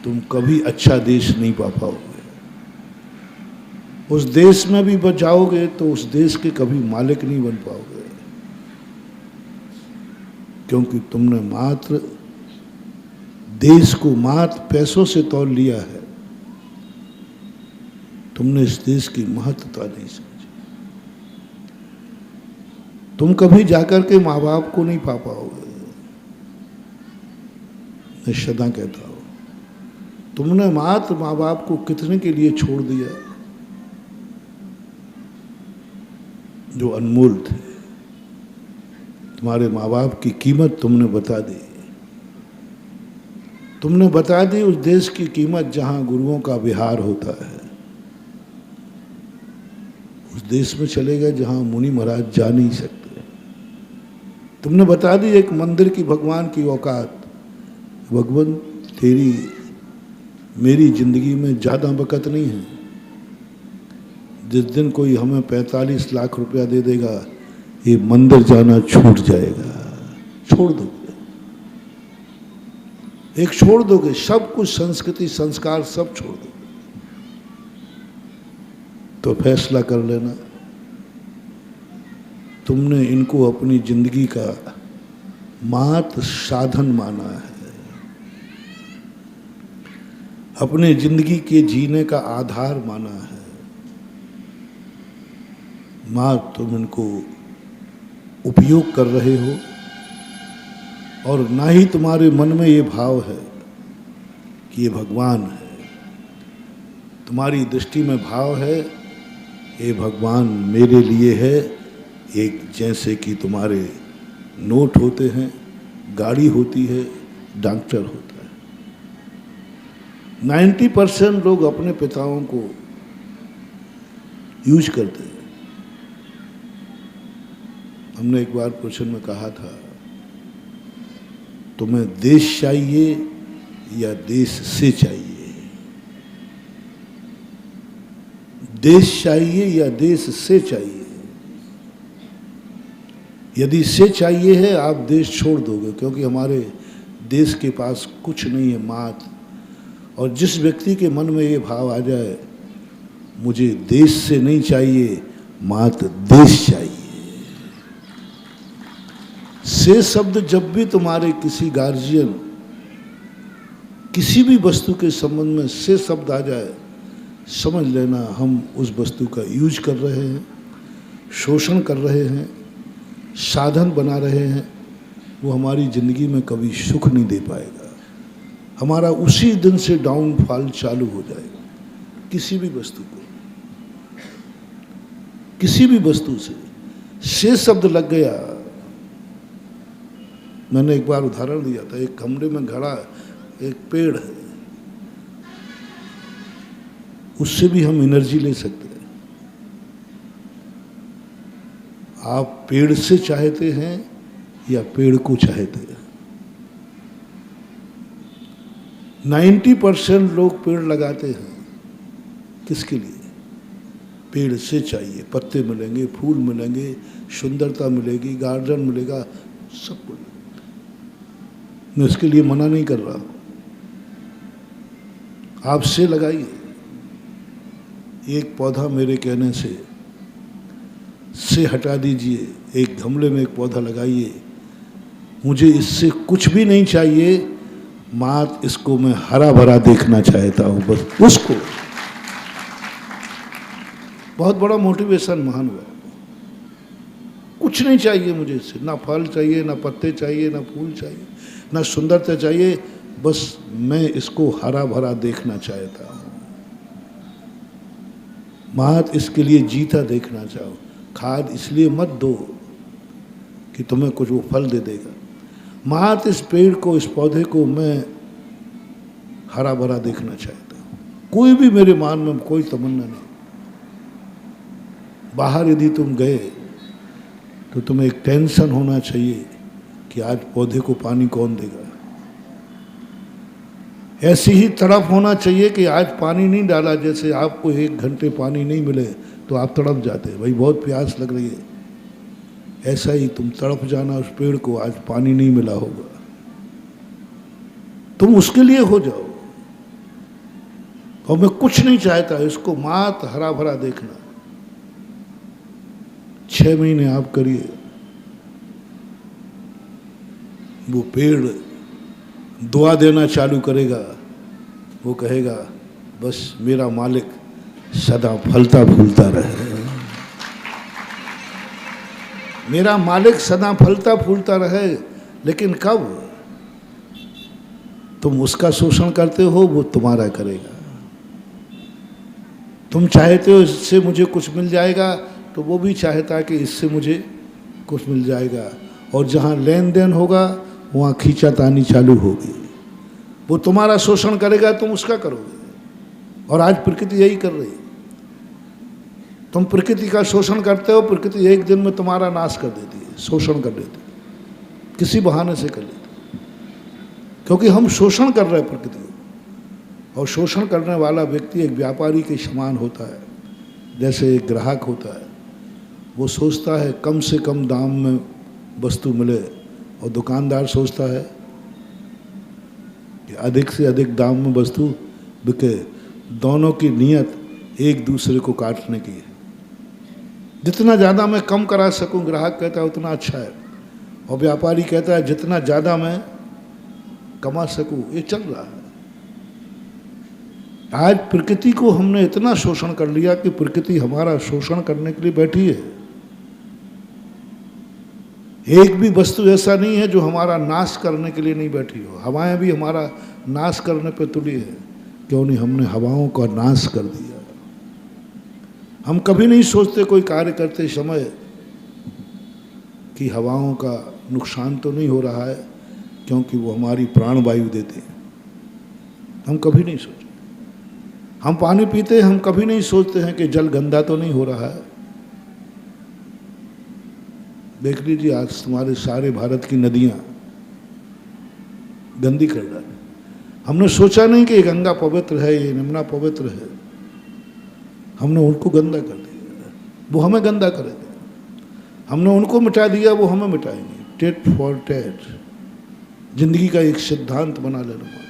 तुम कभी अच्छा देश नहीं पा पाओगे। उस देश में भी बच जाओगे तो उस देश के कभी मालिक नहीं बन पाओगे, क्योंकि तुमने मात्र देश को मात्र पैसों से तौल लिया है। तुमने इस देश की महत्वता नहीं समझी। तुम कभी जाकर के माँ बाप को नहीं पा पाओगे। मैं सदा कहता हूं, तुमने मात्र माँ बाप को कितने के लिए छोड़ दिया जो अनमोल थे। तुम्हारे माँ बाप की कीमत तुमने बता दी। तुमने बता दी उस देश की कीमत जहां गुरुओं का विहार होता है। उस देश में चले गए जहां मुनि महाराज जा नहीं सकते। तुमने बता दी एक मंदिर की भगवान की औकात। भगवान तेरी मेरी जिंदगी में ज़्यादा वक़्त नहीं है। जिस दिन कोई हमें 45 लाख रुपया दे देगा, ये मंदिर जाना छूट जाएगा। छोड़ दोगे, एक छोड़ दोगे, सब कुछ संस्कृति संस्कार सब छोड़ दोगे। तो फैसला कर लेना, तुमने इनको अपनी जिंदगी का मात्र साधन माना है, अपने जिंदगी के जीने का आधार माना है। मात्र तुम इनको उपयोग कर रहे हो, और ना ही तुम्हारे मन में ये भाव है कि ये भगवान है। तुम्हारी दृष्टि में भाव है ये भगवान मेरे लिए है, एक जैसे कि तुम्हारे नोट होते हैं, गाड़ी होती है, डॉक्टर होता है। 90% लोग अपने पिताओं को यूज करते हैं। हमने एक बार क्वेश्चन में कहा था, तुम्हें देश चाहिए या देश से चाहिए? देश चाहिए या देश से चाहिए? यदि से चाहिए है, आप देश छोड़ दोगे, क्योंकि हमारे देश के पास कुछ नहीं है मात। और जिस व्यक्ति के मन में ये भाव आ जाए, मुझे देश से नहीं चाहिए, मात देश चाहिए। से शब्द जब भी तुम्हारे किसी गार्जियन, किसी भी वस्तु के संबंध में से शब्द आ जाए, समझ लेना हम उस वस्तु का यूज कर रहे हैं, शोषण कर रहे हैं, साधन बना रहे हैं। वो हमारी ज़िंदगी में कभी सुख नहीं दे पाएगा। हमारा उसी दिन से डाउनफॉल चालू हो जाएगा। किसी भी वस्तु को, किसी भी वस्तु से शब्द लग गया। मैंने एक बार उदाहरण दिया था, एक कमरे में खड़ा एक पेड़ है, उससे भी हम एनर्जी ले सकते हैं। आप पेड़ से चाहते हैं या पेड़ को चाहते हैं? 90% लोग पेड़ लगाते हैं, किसके लिए? पेड़ से चाहिए, पत्ते मिलेंगे, फूल मिलेंगे, सुंदरता मिलेगी, गार्डन मिलेगा, सब कुछ। मैं उसके लिए मना नहीं कर रहा। आप से लगाइए। एक पौधा मेरे कहने से हटा दीजिए, एक गमले में एक पौधा लगाइए। मुझे इससे कुछ भी नहीं चाहिए, मात इसको मैं हरा भरा देखना चाहता हूँ, बस उसको। बहुत बड़ा मोटिवेशन महान हुआ। कुछ नहीं चाहिए मुझे इससे, ना फल चाहिए, ना पत्ते चाहिए, ना फूल चाहिए, ना सुंदरता चाहिए, बस मैं इसको हरा भरा देखना चाहता हूँ। मात इसके लिए जीता देखना चाहो। खाद इसलिए मत दो कि तुम्हें कुछ वो फल दे देगा। मात इस पेड़ को, इस पौधे को मैं हरा भरा देखना चाहता हूँ। कोई भी मेरे मन में कोई तमन्ना नहीं। बाहर यदि तुम गए तो तुम्हें एक टेंशन होना चाहिए कि आज पौधे को पानी कौन देगा। ऐसी ही तड़प होना चाहिए कि आज पानी नहीं डाला, जैसे आपको 1 घंटे पानी नहीं मिले तो आप तड़प जाते, भाई बहुत प्यास लग रही है। ऐसा ही तुम तड़प जाना उस पेड़ को, आज पानी नहीं मिला होगा, तुम उसके लिए हो जाओ। और मैं कुछ नहीं चाहता, इसको मात हरा भरा देखना। 6 महीने आप करिए, वो पेड़ दुआ देना चालू करेगा। वो कहेगा बस मेरा मालिक सदा फलता फूलता रहे, मेरा मालिक सदा फलता फूलता रहे। लेकिन कब तुम उसका शोषण करते हो, वो तुम्हारा करेगा। तुम चाहते हो इससे मुझे कुछ मिल जाएगा, तो वो भी चाहता है कि इससे मुझे कुछ मिल जाएगा। और जहाँ लेन देन होगा वहाँ खींचातानी चालू होगी। वो तुम्हारा शोषण करेगा, तुम उसका करोगे। और आज प्रकृति यही कर रही है। तुम प्रकृति का शोषण करते हो, प्रकृति एक दिन में तुम्हारा नाश कर देती है, शोषण कर देती है, किसी बहाने से कर लेती है। क्योंकि हम शोषण कर रहे हैं प्रकृति को। और शोषण करने वाला व्यक्ति एक व्यापारी के समान होता है। जैसे एक ग्राहक होता है, वो सोचता है कम से कम दाम में वस्तु मिले, और दुकानदार सोचता है कि अधिक से अधिक दाम में वस्तु बिके। दोनों की नीयत एक दूसरे को काटने की है। जितना ज़्यादा मैं कम करा सकूं, ग्राहक कहता है उतना अच्छा है, और व्यापारी कहता है जितना ज़्यादा मैं कमा सकूं। ये चल रहा है। आज प्रकृति को हमने इतना शोषण कर लिया कि प्रकृति हमारा शोषण करने के लिए बैठी है। एक भी वस्तु ऐसा नहीं है जो हमारा नाश करने के लिए नहीं बैठी हो। हवाएं भी हमारा नाश करने पर तुली है। क्यों नहीं, हमने हवाओं का नाश कर दिया। हम कभी नहीं सोचते कोई कार्य करते समय कि हवाओं का नुकसान तो नहीं हो रहा है, क्योंकि वो हमारी प्राणवायु देते हैं। हम कभी नहीं सोचते। हम पानी पीते हैं, हम कभी नहीं सोचते हैं कि जल गंदा तो नहीं हो रहा है। देख लीजिए आज तुम्हारे सारे भारत की नदियां गंदी कर डाली। हमने सोचा नहीं कि गंगा पवित्र है, ये यमुना पवित्र है, हमने उनको गंदा कर दिया, वो हमें गंदा करेंगे। हमने उनको मिटा दिया, वो हमें मिटाएंगे। टेट फॉर टेट, जिंदगी का एक सिद्धांत बना लेना।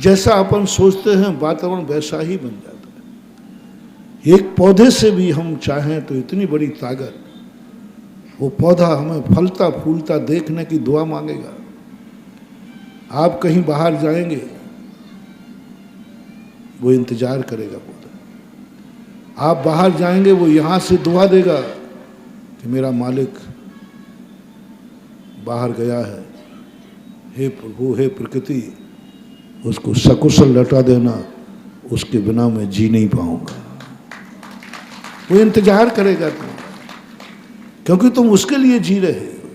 जैसा अपन सोचते हैं वातावरण वैसा ही बन जाता है। एक पौधे से भी हम चाहें तो इतनी बड़ी ताकत, वो पौधा हमें फलता फूलता देखने की दुआ मांगेगा। आप कहीं बाहर जाएंगे, वो इंतजार करेगा पौधा। आप बाहर जाएंगे, वो यहाँ से दुआ देगा कि मेरा मालिक बाहर गया है, हे प्रभु, हे प्रकृति, उसको सकुशल लौटा देना, उसके बिना मैं जी नहीं पाऊंगा। वो इंतजार करेगा तुम, क्योंकि तुम उसके लिए जी रहे हो।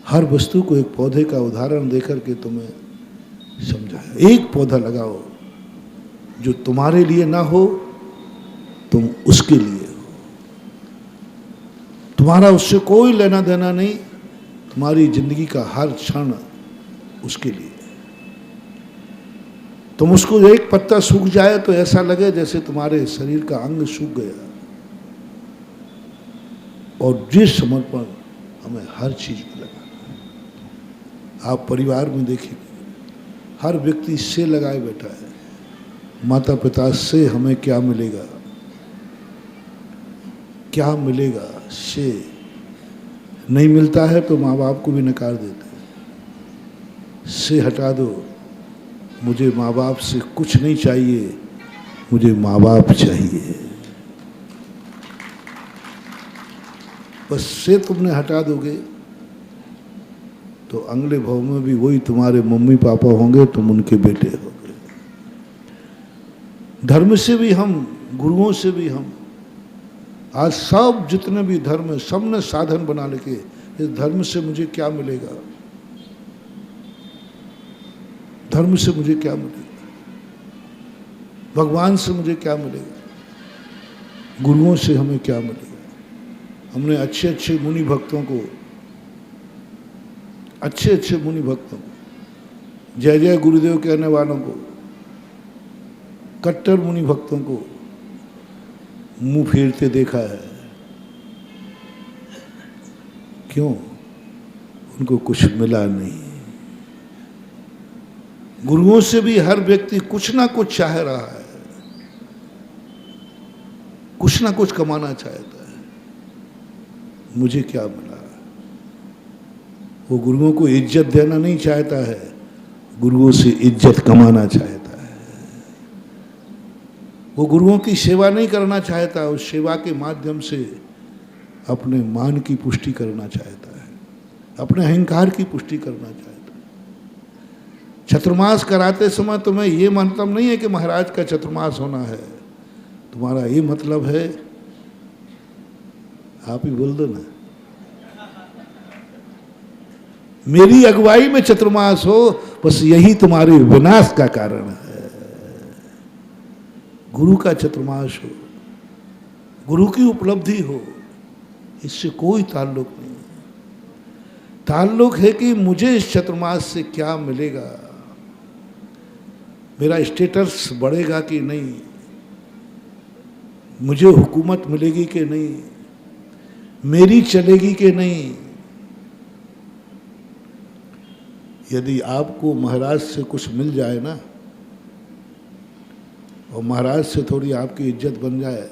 हर वस्तु को एक पौधे का उदाहरण देकर के तुम्हें समझाया। एक पौधा लगाओ जो तुम्हारे लिए ना हो, तुम उसके लिए हो। तुम्हारा उससे कोई लेना देना नहीं, तुम्हारी जिंदगी का हर क्षण उसके लिए। तुम उसको एक पत्ता सूख जाए तो ऐसा लगे जैसे तुम्हारे शरीर का अंग सूख गया। और जिस समर्पण हमें हर चीज में लगाना है। आप परिवार में देखेंगे, हर व्यक्ति से लगाए बैठा है। माता पिता से हमें क्या मिलेगा, क्या मिलेगा, से नहीं मिलता है तो माँ बाप को भी नकार देते हैं। से हटा दो, मुझे माँ बाप से कुछ नहीं चाहिए, मुझे माँ बाप चाहिए। बस से तुमने हटा दोगे तो अगले भाव में भी वही तुम्हारे मम्मी पापा होंगे, तुम उनके बेटे होंगे। धर्म से भी हम, गुरुओं से भी हम, आज सब जितने भी धर्म है, सबने साधन बना लेके इस धर्म से मुझे क्या मिलेगा, धर्म से मुझे क्या मिलेगा, भगवान से मुझे क्या मिलेगा, गुरुओं से हमें क्या मिलेगा। हमने अच्छे अच्छे मुनि भक्तों को, अच्छे अच्छे मुनि भक्तों को, जय जय गुरुदेव कहने वालों को, कट्टर मुनि भक्तों को मुंह फेरते देखा है। क्यों? उनको कुछ मिला नहीं। गुरुओं से भी हर व्यक्ति कुछ ना कुछ चाह रहा है, कुछ ना कुछ कमाना चाहता है। मुझे क्या मिला? वो गुरुओं को इज्जत देना नहीं चाहता है, गुरुओं से इज्जत कमाना चाहता है। वो गुरुओं की सेवा नहीं करना चाहता, उस सेवा के माध्यम से अपने मान की पुष्टि करना चाहता है, अपने अहंकार की पुष्टि करना चाहता है। चतुर्मास कराते समय तुम्हें ये मतलब नहीं है कि महाराज का चतुर्मास होना है, तुम्हारा ये मतलब है, आप ही बोल दो ना, मेरी अगुवाई में चतुर्मास हो, बस यही तुम्हारे विनाश का कारण है। गुरु का चतुर्मास हो, गुरु की उपलब्धि हो, इससे कोई ताल्लुक नहीं। ताल्लुक है कि मुझे इस चतुर्मास से क्या मिलेगा, मेरा स्टेटस बढ़ेगा कि नहीं, मुझे हुकूमत मिलेगी कि नहीं, मेरी चलेगी कि नहीं। यदि आपको महाराज से कुछ मिल जाए ना, और महाराज से थोड़ी आपकी इज्जत बन जाए,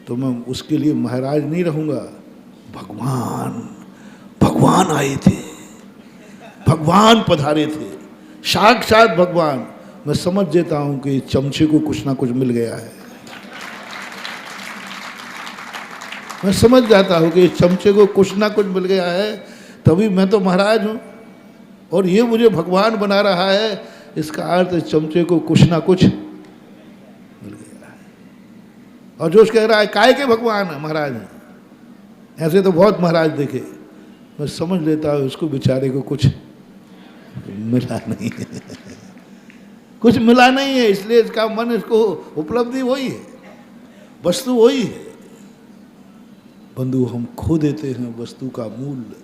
तो मैं उसके लिए महाराज नहीं रहूँगा, भगवान, भगवान आए थे, भगवान पधारे थे, साक्षात भगवान। मैं समझ देता हूँ कि चमचे को कुछ ना कुछ मिल गया है, मैं समझ जाता हूँ कि चमचे को कुछ ना कुछ मिल गया है, तभी मैं तो महाराज हूँ और ये मुझे भगवान बना रहा है। इसका अर्थ इस चमचे को कुछ ना कुछ मिल गया है। और जो कह रहा है काय के भगवान है महाराज हैं, ऐसे तो बहुत महाराज देखे, मैं समझ लेता हूँ उसको बेचारे को कुछ मिला नहीं है कुछ मिला नहीं है, इसलिए इसका मन, इसको उपलब्धि वही है, वस्तु वही है। बंधु हम खो देते हैं वस्तु का मूल्य,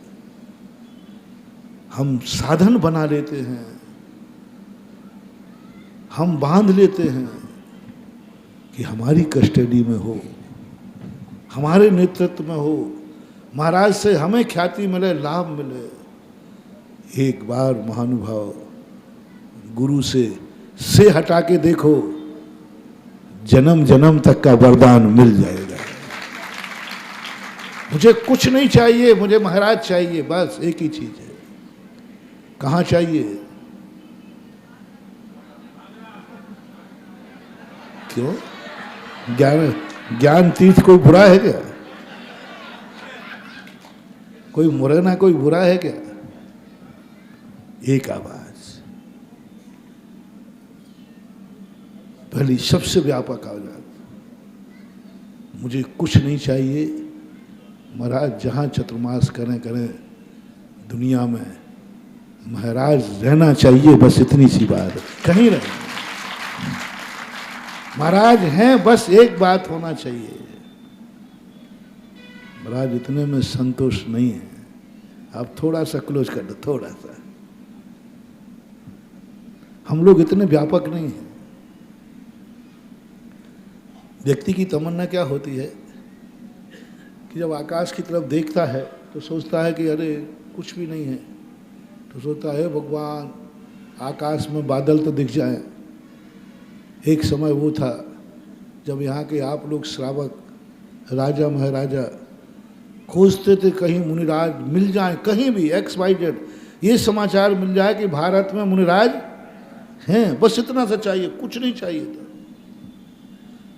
हम साधन बना लेते हैं, हम बांध लेते हैं कि हमारी कस्टडी में हो, हमारे नेतृत्व में हो, महाराज से हमें ख्याति मिले, लाभ मिले। एक बार महानुभाव गुरु से हटा के देखो, जन्म जन्म तक का वरदान मिल जाएगा। मुझे कुछ नहीं चाहिए, मुझे महाराज चाहिए, बस एक ही चीज है। कहाँ चाहिए? क्यों? ज्ञान तीर्थ कोई बुरा है क्या? कोई मुरैना कोई बुरा है क्या? एक आवाज, पहली सबसे व्यापक आवाज, मुझे कुछ नहीं चाहिए, महाराज जहां चतुर्मास करें दुनिया में महाराज रहना चाहिए, बस इतनी सी बात है। कहीं रहे महाराज हैं, बस एक बात होना चाहिए, महाराज इतने में संतोष नहीं है, आप थोड़ा सा क्लोज कर दो, थोड़ा सा। हम लोग इतने व्यापक नहीं हैं। व्यक्ति की तमन्ना क्या होती है कि जब आकाश की तरफ देखता है तो सोचता है कि अरे कुछ भी नहीं है, तो सोचता है भगवान आकाश में बादल तो दिख जाए। एक समय वो था जब यहाँ के आप लोग श्रावक, राजा महाराजा खोजते थे कहीं मुनिराज मिल जाए, कहीं भी XYZ ये समाचार मिल जाए कि भारत में मुनिराज हैं, बस इतना सा चाहिए, कुछ नहीं चाहिए था।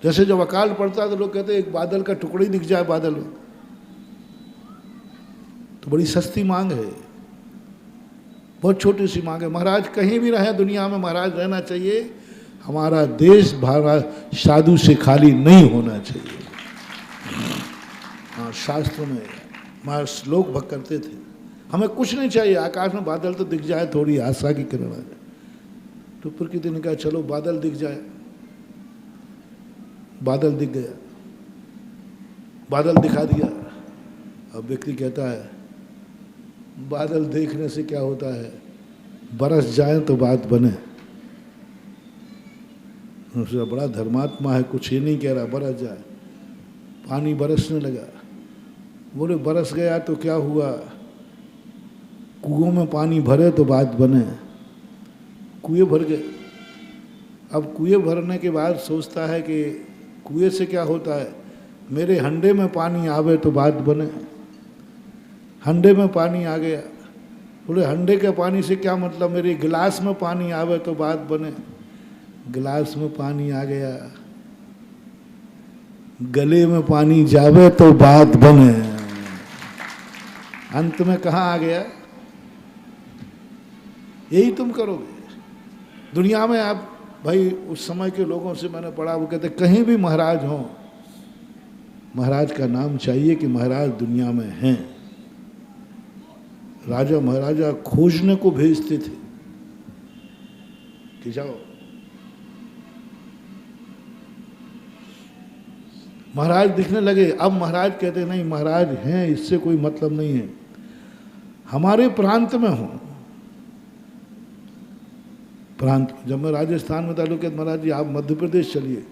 जैसे जब अकाल पड़ता है तो लोग कहते हैं एक बादल का टुकड़ा ही दिख जाए बादल में, तो बड़ी सस्ती मांग है, बहुत छोटी सी मांग है। महाराज कहीं भी रहे दुनिया में, महाराज रहना चाहिए। हमारा देश भारत साधु से खाली नहीं होना चाहिए। हाँ, शास्त्र में हमारे श्लोक भक्त करते थे, हमें कुछ नहीं चाहिए, आकाश में बादल तो दिख जाए, थोड़ी आशा की किरण आ जाए। तो प्रकृति ने कहा चलो बादल दिख जाए, बादल दिख गया, बादल दिखा दिया। अब व्यक्ति कहता है बादल देखने से क्या होता है, बरस जाए तो बात बने। उसका बड़ा धर्मात्मा है, कुछ ये नहीं कह रहा, बरस जाए। पानी बरसने लगा, बोले बरस गया तो क्या हुआ, कुओं में पानी भरे तो बात बने। कुएं भर गए। अब कुएं भरने के बाद सोचता है कि कुएं से क्या होता है, मेरे हंडे में पानी आवे तो बात बने। हंडे में पानी आ गया, बोले हंडे के पानी से क्या मतलब, मेरे गिलास में पानी आवे तो बात बने। गिलास में पानी आ गया, गले में पानी जावे तो बात बने। अंत में कहाँ आ गया? यही तुम करोगे दुनिया में। आप भाई उस समय के लोगों से मैंने पढ़ा, वो कहते कहीं भी महाराज हों, महाराज का नाम चाहिए कि महाराज दुनिया में हैं। राजा महाराजा खोजने को भेजते थे कि जाओ महाराज दिखने लगे। अब महाराज कहते नहीं, महाराज हैं, इससे कोई मतलब नहीं है, हमारे प्रांत में हो। प्रांत, जब मैं राजस्थान में था लोग कहते महाराज जी आप मध्य प्रदेश चलिए,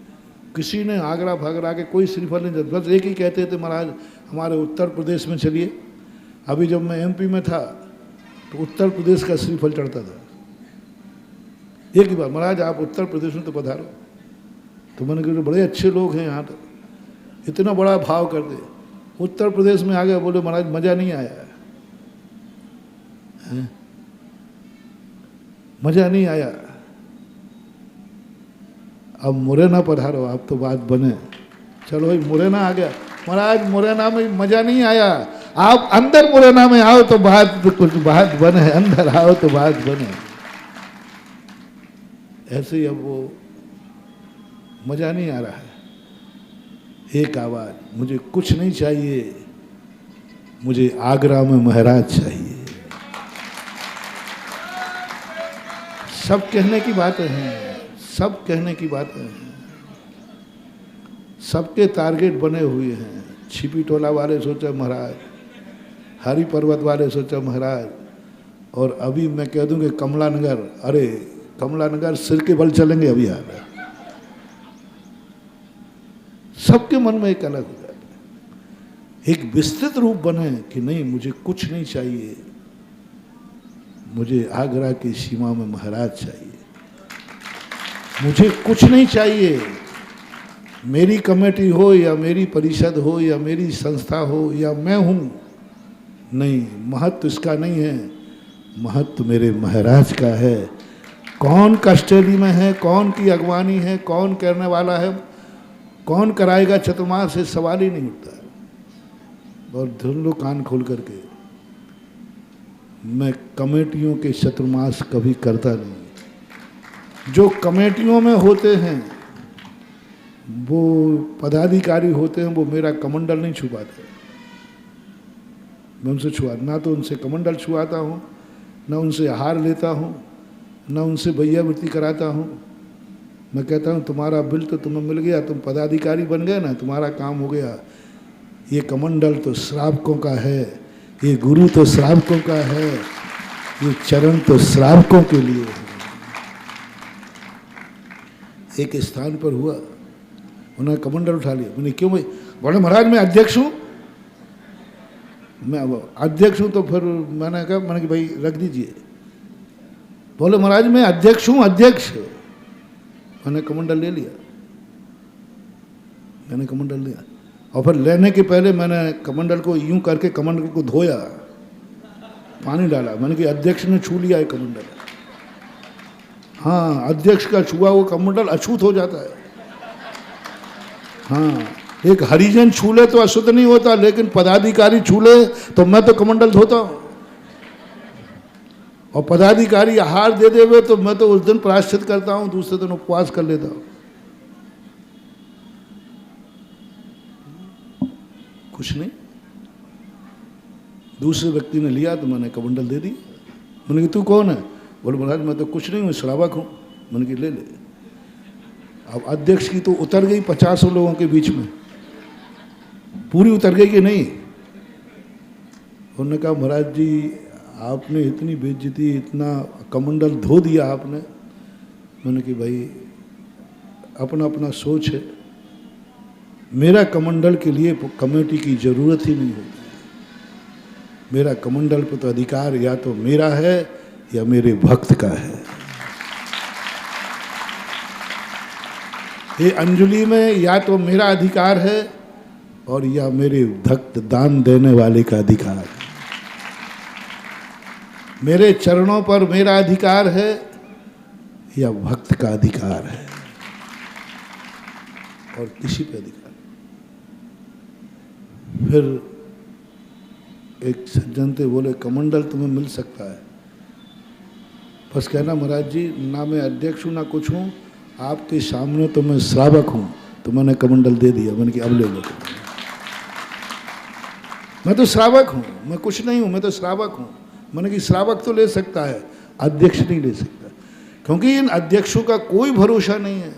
किसी ने आगरा भागरा के कोई श्रीफल नहीं देता, बस एक ही कहते थे महाराज हमारे उत्तर प्रदेश में चलिए। अभी जब मैं MP में था तो उत्तर प्रदेश का श्रीफल चढ़ता था। एक ही बार महाराज आप उत्तर प्रदेश में तो पधारो। तो मैंने कहा बड़े अच्छे लोग हैं यहाँ, तो इतना बड़ा भाव कर दे। उत्तर प्रदेश में आ गया, बोले महाराज मज़ा नहीं आया है? मज़ा नहीं आया। अब मुरैना पधारो, आप तो बात बने। चलो भाई मुरैना आ गया, महाराज मुरैना में मज़ा नहीं आया, आप अंदर मुरैना में आओ तो बात, कुछ बात बने, अंदर आओ तो बात बने। ऐसे ही अब वो मज़ा नहीं आ रहा है। एक आवाज़, मुझे कुछ नहीं चाहिए, मुझे आगरा में महाराज चाहिए। सब कहने की बातें हैं, सब कहने की बातें हैं, सबके टारगेट बने हुए हैं। छिपी टोला वाले सोचा महाराज, हरि पर्वत वाले सोचा महाराज, और अभी मैं कह दूं कि कमला नगर, अरे कमला नगर सिर के बल चलेंगे अभी आ रहा। सबके मन में एक अलग हो जाता है, एक विस्तृत रूप बने कि नहीं मुझे कुछ नहीं चाहिए, मुझे आगरा की सीमा में महाराज चाहिए, मुझे कुछ नहीं चाहिए। मेरी कमेटी हो या मेरी परिषद हो या मेरी संस्था हो या मैं हूं, नहीं, महत्व इसका नहीं है, महत्व मेरे महाराज का है। कौन कस्टडी में है, कौन की अगवानी है, कौन करने वाला है, कौन कराएगा चतुर्मास, से सवाल ही नहीं उठता। और धुन लो कान खोल करके, मैं कमेटियों के चतुर्मास कभी करता नहीं। जो कमेटियों में होते हैं, वो पदाधिकारी होते हैं, वो मेरा कमंडल नहीं छुपाते। मैं उनसे ना तो उनसे कमंडल छुआता हूँ, ना उनसे आहार लेता हूँ, ना उनसे भैयावृत्ति कराता हूँ। मैं कहता हूँ तुम्हारा बिल तो तुम्हें मिल गया, तुम पदाधिकारी बन गए ना, तुम्हारा काम हो गया। ये कमंडल तो श्रावकों का है, ये गुरु तो श्रावकों का है, ये चरण तो श्रावकों के लिए है। एक स्थान पर हुआ, उन्होंने कमंडल उठा लिया। मैंने क्यों भाई? बोले महाराज मैं अध्यक्ष हूँ। मैं अध्यक्ष हूँ तो फिर मैंने कहा, मैंने कि भाई रख दीजिए। बोले महाराज मैं अध्यक्ष हूँ, अध्यक्ष। मैंने कमंडल ले लिया, मैंने कमंडल लिया, और फिर लेने के पहले मैंने कमंडल को यूं करके कमंडल को धोया, पानी डाला। मैंने कि अध्यक्ष ने छू लिया है कमंडल। हाँ, अध्यक्ष का छुआ वो कमंडल अछूत हो जाता है। हाँ, एक हरिजन छू ले तो अशुद्ध नहीं होता, लेकिन पदाधिकारी छू ले तो मैं तो कमंडल धोता हूं। और पदाधिकारी आहार दे देवे तो मैं तो उस दिन प्रायश्चित करता हूं, दूसरे दिन उपवास कर लेता हूं। कुछ नहीं। दूसरे व्यक्ति ने लिया तो मैंने कमंडल दे दी। मैंने कि तू कौन है? बोले महाराज मैं तो कुछ नहीं हूँ, श्रावक हूँ। मैंने कि ले ले। अब अध्यक्ष की तो उतर गई 50 लोगों के बीच में, पूरी उतर गई कि नहीं? उन्होंने कहा महाराज जी आपने इतनी बेइज्जती, इतना कमंडल धो दिया आपने। मैंने कि भाई अपना अपना सोच है, मेरा कमंडल के लिए कमेटी की जरूरत ही नहीं होती। मेरा कमंडल पर तो अधिकार या तो मेरा है या मेरे भक्त का है। ये अंजलि में या तो मेरा अधिकार है और या मेरे भक्त दान देने वाले का अधिकार है। मेरे चरणों पर मेरा अधिकार है या भक्त का अधिकार है, और किसी पे अधिकार। फिर एक सज्जन थे, बोले कमंडल तुम्हें मिल सकता है, बस कहना महाराज जी ना मैं अध्यक्ष हूँ ना कुछ हूँ, आपके सामने तो मैं श्रावक हूँ। तो मैंने कमंडल दे दिया। मैंने कि अब ले लो। मैं तो श्रावक हूँ, मैं कुछ नहीं हूँ, मैं तो श्रावक हूँ। मैंने कि श्रावक तो ले सकता है, अध्यक्ष नहीं ले सकता, क्योंकि इन अध्यक्षों का कोई भरोसा नहीं है।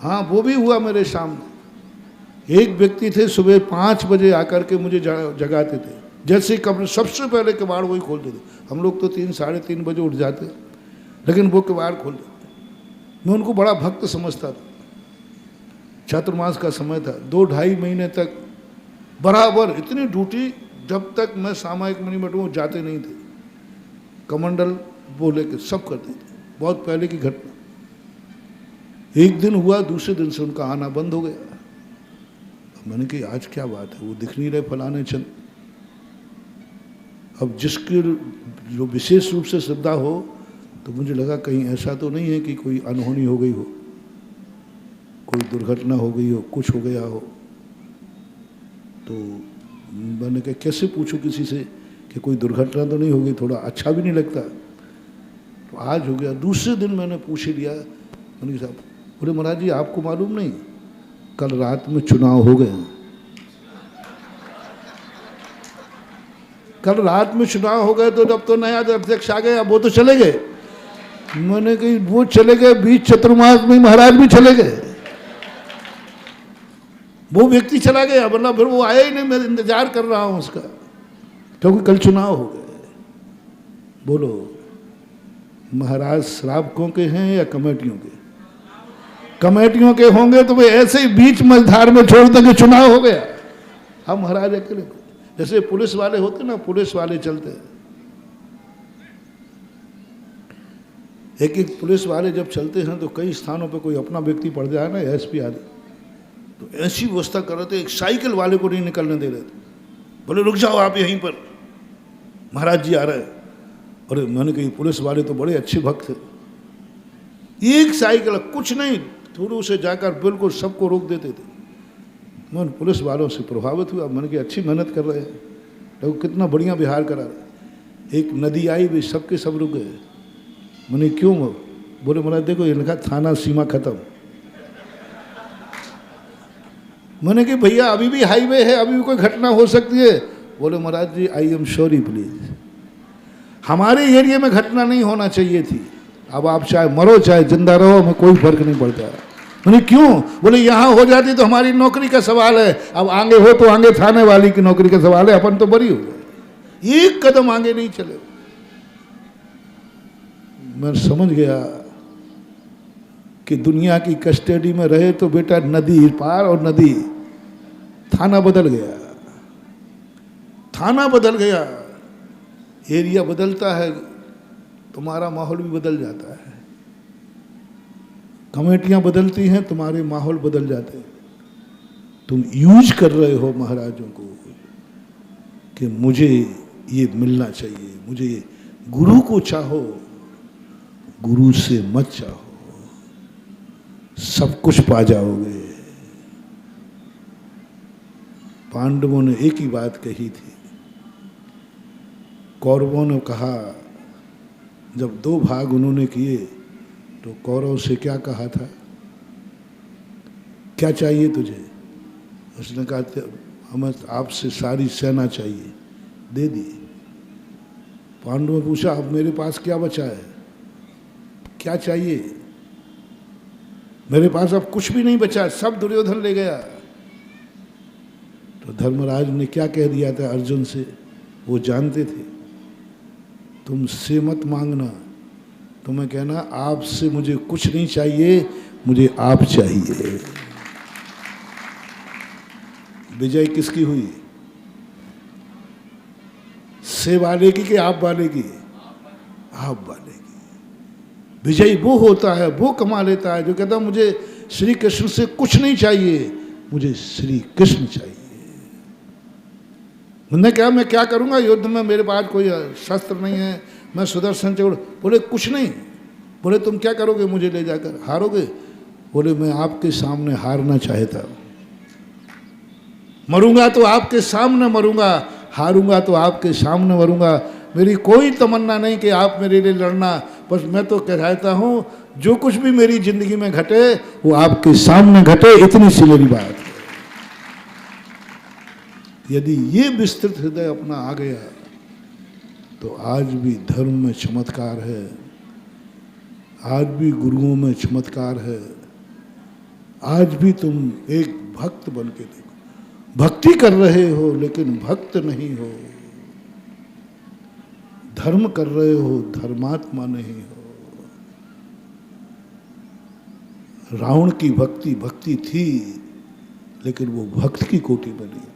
हाँ, वो भी हुआ मेरे सामने। एक व्यक्ति थे, सुबह 5 बजे आकर के मुझे जगाते थे, जैसे कब्र सबसे पहले किवाड़ वही खोलते थे। हम लोग तो 3 साढ़े 3 बजे उठ जाते, लेकिन वो किवाड़ खोल देते। मैं उनको बड़ा भक्त समझता था। चातुर्मास का समय था, 2-2.5 महीने तक बराबर इतनी ड्यूटी, जब तक मैं सामायिक में नहीं बैठूँ जाते नहीं थे। कमंडल बोले के सब करते थे। बहुत पहले की घटना। एक दिन हुआ, दूसरे दिन से उनका आना बंद हो गया। मैंने कहा आज क्या बात है, वो दिख नहीं रहे फलाने चंद। अब जिसके जो विशेष रूप से श्रद्धा हो, तो मुझे लगा कहीं ऐसा तो नहीं है कि कोई अनहोनी हो गई हो, कोई दुर्घटना हो गई हो, कुछ हो गया हो। तो मैंने कहा कैसे पूछूं किसी से कि कोई दुर्घटना तो नहीं हो गई, थोड़ा अच्छा भी नहीं लगता। तो आज हो गया। दूसरे दिन मैंने पूछ लिया, मैंने कहा साहब, बोले महाराज जी आपको मालूम नहीं कल रात में चुनाव हो गए, कल रात में चुनाव हो गए, तो जब तो नया अध्यक्ष आ गए, अब वो तो चले गए। मैंने कही वो चले गए, बीच चतुर्मास में महाराज भी चले गए, वो व्यक्ति चला गया, वरना फिर वो आया ही नहीं, मैं इंतजार कर रहा हूं उसका, क्योंकि कल चुनाव हो गए। बोलो महाराज श्रावकों के हैं या कमेटियों के? कमेटियों के होंगे तो वे ऐसे ही बीच मझधार में छोड़ देंगे, चुनाव हो गया। हम महाराज अकेले, जैसे पुलिस वाले होते ना, पुलिस वाले चलते हैं, एक एक पुलिस वाले जब चलते हैं तो कई स्थानों पे कोई अपना व्यक्ति पड़ जाए ना, एसपी आदि, तो ऐसी व्यवस्था कर रहे थे, एक साइकिल वाले को नहीं निकलने दे रहे थे, बोले रुक जाओ आप यहीं पर, महाराज जी आ रहे हैं। और मैंने कही पुलिस वाले तो बड़े अच्छे भक्त थे, एक साइकिल कुछ नहीं, थोड़ू से जाकर बिल्कुल सबको रोक देते थे। मैं पुलिस वालों से प्रभावित हुआ, मैंने कहा अच्छी मेहनत कर रहे हैं, तो कितना बढ़िया बिहार करा रहे। एक नदी आई भी, सबके सब रुक गए। मैंने क्यों? बोले महाराज देखो ये लिखा थाना सीमा खत्म। मैंने कहा भैया अभी भी हाईवे है, अभी भी कोई घटना हो सकती है। बोले महाराज जी आई एम सॉरी प्लीज, हमारे एरिया में घटना नहीं होना चाहिए थी, अब आप चाहे मरो चाहे जिंदा रहो, हमें कोई फर्क नहीं पड़ता। मैंने क्यों? बोले यहाँ हो जाती तो हमारी नौकरी का सवाल है, अब आगे हो तो आगे थाने वाली की नौकरी का सवाल है, अपन तो बरी हो गए, एक कदम आगे नहीं चले। मैं समझ गया कि दुनिया की कस्टडी में रहे तो बेटा नदी पार और नदी, थाना बदल गया, थाना बदल गया, एरिया बदलता है, तुम्हारा माहौल भी बदल जाता है, कमेटियां बदलती हैं, तुम्हारे माहौल बदल जाते हैं। तुम यूज कर रहे हो महाराजों को कि मुझे ये मिलना चाहिए, मुझे ये, गुरु को चाहो, गुरु से मत चाहो, सब कुछ पा जाओगे। पांडवों ने एक ही बात कही थी, कौरवों ने कहा, जब दो भाग उन्होंने किए तो कौरव से क्या कहा था, क्या चाहिए तुझे? उसने कहा हमें आपसे सारी सेना चाहिए, दे दी। पांडवों ने पूछा अब मेरे पास क्या बचा है, क्या चाहिए? मेरे पास अब कुछ भी नहीं बचा, सब दुर्योधन ले गया। तो धर्मराज ने क्या कह दिया था अर्जुन से, वो जानते थे, तुमसे मत मांगना, तुम्हें कहना आपसे मुझे कुछ नहीं चाहिए, मुझे आप चाहिए। विजय किसकी हुई? से वाले की कि आप वाले की? आप वाले की। विजय वो होता है, वो कमा लेता है जो कहता मुझे श्री कृष्ण से कुछ नहीं चाहिए, मुझे श्री कृष्ण चाहिए। मैंने कहा मैं क्या करूंगा युद्ध में, मेरे पास कोई शस्त्र नहीं है, मैं सुदर्शन चक्र। बोले कुछ नहीं। बोले तुम क्या करोगे मुझे ले जाकर, हारोगे? बोले मैं आपके सामने हारना चाहता हूं, मरूंगा तो आपके सामने मरूंगा, हारूंगा तो आपके सामने मरूंगा। मेरी कोई तमन्ना नहीं कि आप मेरे लिए लड़ना, बस मैं तो कहता हूं जो कुछ भी मेरी जिंदगी में घटे वो आपके सामने घटे, इतनी सी मेरी बात है। यदि ये विस्तृत हृदय अपना आ गया तो आज भी धर्म में चमत्कार है, आज भी गुरुओं में चमत्कार है, आज भी तुम एक भक्त बन के देखो। भक्ति कर रहे हो लेकिन भक्त नहीं हो, धर्म कर रहे हो धर्मात्मा नहीं हो। रावण की भक्ति भक्ति थी लेकिन वो भक्त की कोटि में नहीं।